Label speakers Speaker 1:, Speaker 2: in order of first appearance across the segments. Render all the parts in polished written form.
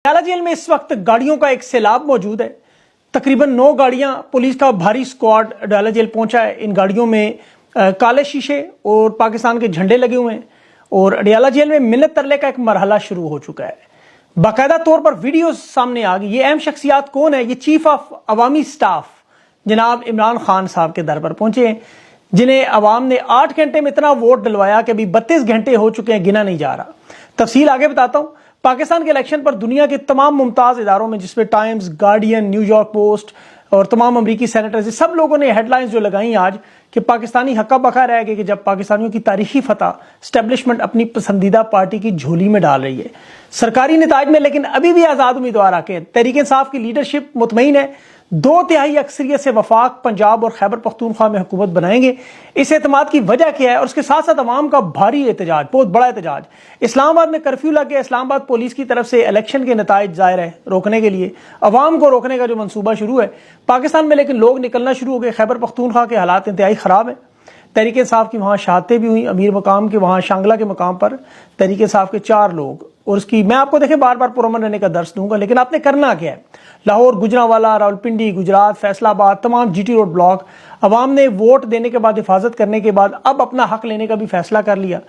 Speaker 1: Patiala jail में इस वक्त गाड़ियों का एक सैलाब मौजूद है। तकरीबन 9 गाड़ियां, पुलिस का भारी स्क्वाड पटियाला जेल पहुंचा है। इन गाड़ियों में काले शीशे और पाकिस्तान के झंडे लगे हुए हैं और पटियाला जेल में मिन्नत तरले का एक मरहला शुरू हो चुका है। बाकायदा तौर पर वीडियो सामने आ गई। ये अहम शख्सियात कौन है? ये चीफ ऑफ अवामी स्टाफ जनाब इमरान खान साहब के दर पर पहुंचे हैं, जिन्हें अवाम ने 8 घंटे में इतना वोट डलवाया कि अभी 32 घंटे हो चुके हैं, गिना नहीं जा रहा। तफसील आगे बताता हूं। पाकिस्तान के इलेक्शन पर दुनिया के तमाम मुमताज इदारों में, जिसमें टाइम्स, गार्डियन, न्यूयॉर्क पोस्ट और तमाम अमरीकी सेनेटर्स, सब लोगों ने हेडलाइंस जो लगाई आज कि पाकिस्तानी हक्का बका रह गए कि जब पाकिस्तानियों की तारीखी फतह स्टैब्लिशमेंट अपनी पसंदीदा पार्टी की झोली में डाल रही है सरकारी नताज में। लेकिन अभी भी आज़ाद उम्मीदवार आके तहरीक इंसाफ की लीडरशिप मुतमईन है 2/3 अक्सरियत से वफाक पंजाब और खैबर पख्तूनख्वा में हुकूमत बनाएंगे। इस एतमाद की वजह क्या है? और उसके साथ साथ अवाम का भारी एहतजाज, बहुत बड़ा एहतजाज। इस्लामाबाद में कर्फ्यू लग गया। इस्लामाबाद पुलिस की तरफ से इलेक्शन के नताइज जाहिर है रोकने के लिए, अवाम को रोकने का जो मंसूबा शुरू है पाकिस्तान में, लेकिन लोग निकलना शुरू हो गए। खैबर पख्तूनख्वा के हालात इंतहाई ख़राब है। तहरीक इंसाफ की वहाँ शहादतें भी हुई। अमीर मकाम के वहाँ शांगला के मकाम पर तहरीक इंसाफ के 4 लोग, और उसकी मैं आपको देखें बार बार पुरअमन रहने का दर्स दूंगा, लेकिन आपने करना क्या है? लाहौर, गुजरांवाला, रावलपिंडी, गुजरात, फैसलाबाद, तमाम जीटी रोड ब्लॉक, अवाम ने वोट देने के बाद, हिफाजत करने के बाद अब अपना हक लेने का भी फैसला कर लिया।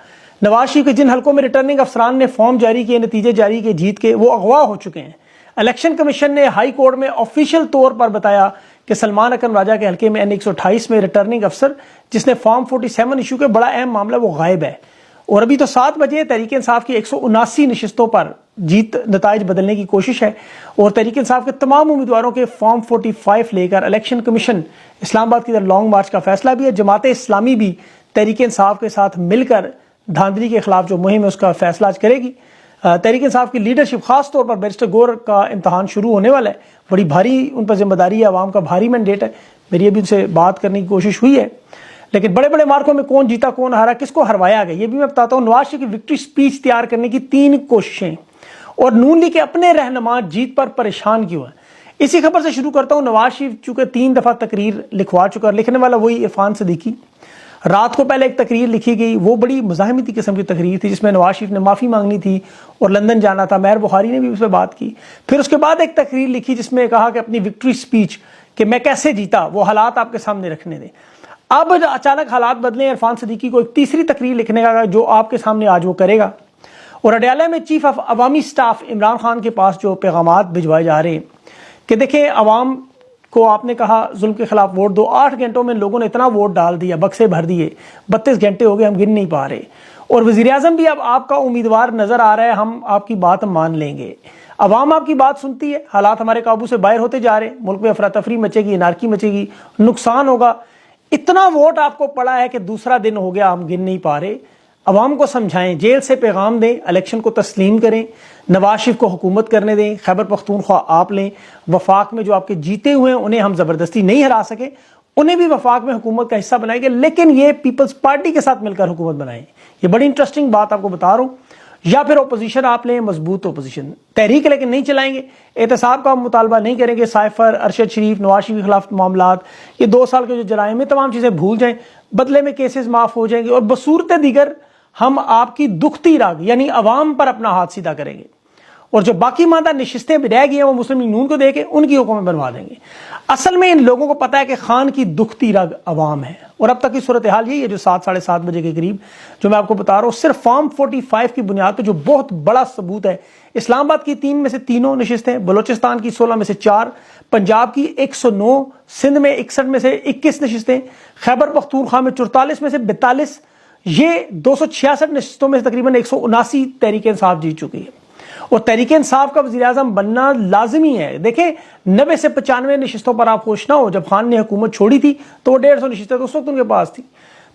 Speaker 1: नवाज शरीफ के जिन हलकों में रिटर्निंग अफसरान ने फॉर्म जारी किए, नतीजे जारी किए जीत के, वो अगवा हो चुके हैं। इलेक्शन कमीशन ने हाई कोर्ट में ऑफिशियल तौर पर बताया कि सलमान अकरम राजा के हल्के में N128 में रिटर्निंग अफसर जिसने फॉर्म 47 इशू के बड़ा अहम मामला, वो गायब है। और अभी तो 7 बजे तहरीक इंसाफ की 179 नशिस्तों पर जीत नताइज बदलने की कोशिश है और तहरीक इंसाफ के तमाम उम्मीदवारों के फॉर्म 45 लेकर इलेक्शन कमीशन इस्लामाबाद की तरफ लॉन्ग मार्च का फैसला भी है। जमात इस्लामी भी तहरीक इंसाफ के साथ मिलकर धांधली के खिलाफ जो मुहिम है उसका फैसला आज करेगी। तहरीक इंसाफ की लीडरशिप, खास तौर पर बैरिस्टर गौर का इम्तहान शुरू होने वाला है। बड़ी भारी उन पर जिम्मेदारी है, आवाम का भारी मैंडेट है। मेरी अभी उनसे बात करने की कोशिश हुई है, लेकिन बड़े बड़े मार्कों में कौन जीता, कौन हारा, किसको हरवाया गया, ये भी मैं बताता हूँ। नवाज शरीफ की विक्ट्री स्पीच तैयार करने की 3 कोशिशें और नून लीग के अपने रहनुमा जीत पर परेशान क्यों है, इसी खबर से शुरू करता हूँ। नवाज शरीफ चूंकि 3 दफा तकरीर लिखवा चुका, लिखने वाला वही इरफान सदीकी। रात को पहले एक तकरीर लिखी गई, वो बड़ी मुज़ाहिमती किस्म की तकरीर थी, जिसमें नवाज शरीफ ने माफ़ी मांगनी थी और लंदन जाना था। मेहर बुखारी ने भी उस पर बात की। फिर उसके बाद एक तकरीर लिखी जिसमें कहा कि अपनी विक्ट्री स्पीच कि मैं कैसे जीता, वो हालात आपके सामने रखने दें। अब अचानक हालात बदले, इरफान सदीकी को एक तीसरी तकरीर लिखने का, जो आपके सामने आज वो करेगा। और पटियाला में chief of Awami staff Imran Khan के पास जो पैगामात भिजवाए जा रहे हैं कि देखें, अवाम को आपने कहा जुल्म के खिलाफ वोट दो। 8 घंटों में लोगों ने इतना वोट डाल दिया, बक्से भर दिए, 32 घंटे हो गए, हम गिन नहीं पा रहे। और वज़ीर आज़म भी अब आपका उम्मीदवार नजर आ रहा है, हम आपकी बात मान लेंगे। अवाम आपकी बात सुनती है, हालात हमारे काबू से बाहर होते जा रहे हैं, मुल्क में अफरा तफरी मचेगी, नारकी मचेगी, नुकसान होगा। इतना वोट आपको पड़ा है कि दूसरा दिन हो गया, हम गिन नहीं पा रहे। अवाम को समझाएं, जेल से पैगाम दें, इलेक्शन को तस्लीम करें, नवाज शरीफ को हुकूमत करने दें, खैबर पख्तूनख्वा आप लें। वफाक में जो आपके जीते हुए हैं उन्हें हम जबरदस्ती नहीं हरा सके, उन्हें भी वफाक में हुकूमत का हिस्सा बनाएंगे, लेकिन ये पीपल्स पार्टी के साथ मिलकर हुकूमत बनाएं। ये बड़ी इंटरेस्टिंग बात आपको बता रहा हूँ। या फिर ओपोजिशन आप लें, मजबूत ओपोजिशन, तहरीक लेकिन नहीं चलाएंगे, एहतसाब का मुतालबा नहीं करेंगे। साइफर, अरशद शरीफ, नवाज शरीफ के खिलाफ मामलात, ये 2 साल के जो जराइम में तमाम चीज़ें भूल जाएं, बदले में केसेस माफ हो जाएंगे और बसूरत दीगर हम आपकी दुखती राग यानी अवाम पर अपना हाथ सीधा करेंगे। और जो बाकी मादा नशिस्तें रह गई हैं वो मुस्लिम लीग नून को देके उनकी हुकूमत बनवा देंगे। असल में इन लोगों को पता है कि खान की दुखती रग अवाम है। और अब तक की सूरत हाल यही है जो 7 साढ़े 7 बजे के करीब जो मैं आपको बता रहा हूँ, सिर्फ फॉर्म 45 की बुनियाद पर, जो बहुत बड़ा सबूत है। इस्लामाबाद की 3 में से 3 नशिस्तें, बलोचिस्तान की 16 में से 4, पंजाब की 109, सिंध में 61 में से 21 नशिस्तें, खैबर पख्तूनख्वा में 44 में से 42, ये 266 नशिस्तों में से तकरीबन 179 तहरीक इंसाफ जीत चुकी है। और तहरीक इंसाफ का वज़ीर आज़म बनना लाजमी है। देखें, 90 से 95 नशिस्तों पर आप खुश ना हो। जब खान ने हुकूमत छोड़ी थी तो वो 150 नशिस्तें तो उस वक्त उनके पास थी।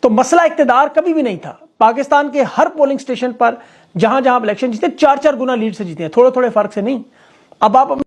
Speaker 1: तो मसला इक़्तिदार कभी भी नहीं था। पाकिस्तान के हर पोलिंग स्टेशन पर जहां जहां इलेक्शन जीते 4-4 गुना लीड से जीते हैं, थोड़े थोड़े फर्क से नहीं। अब आप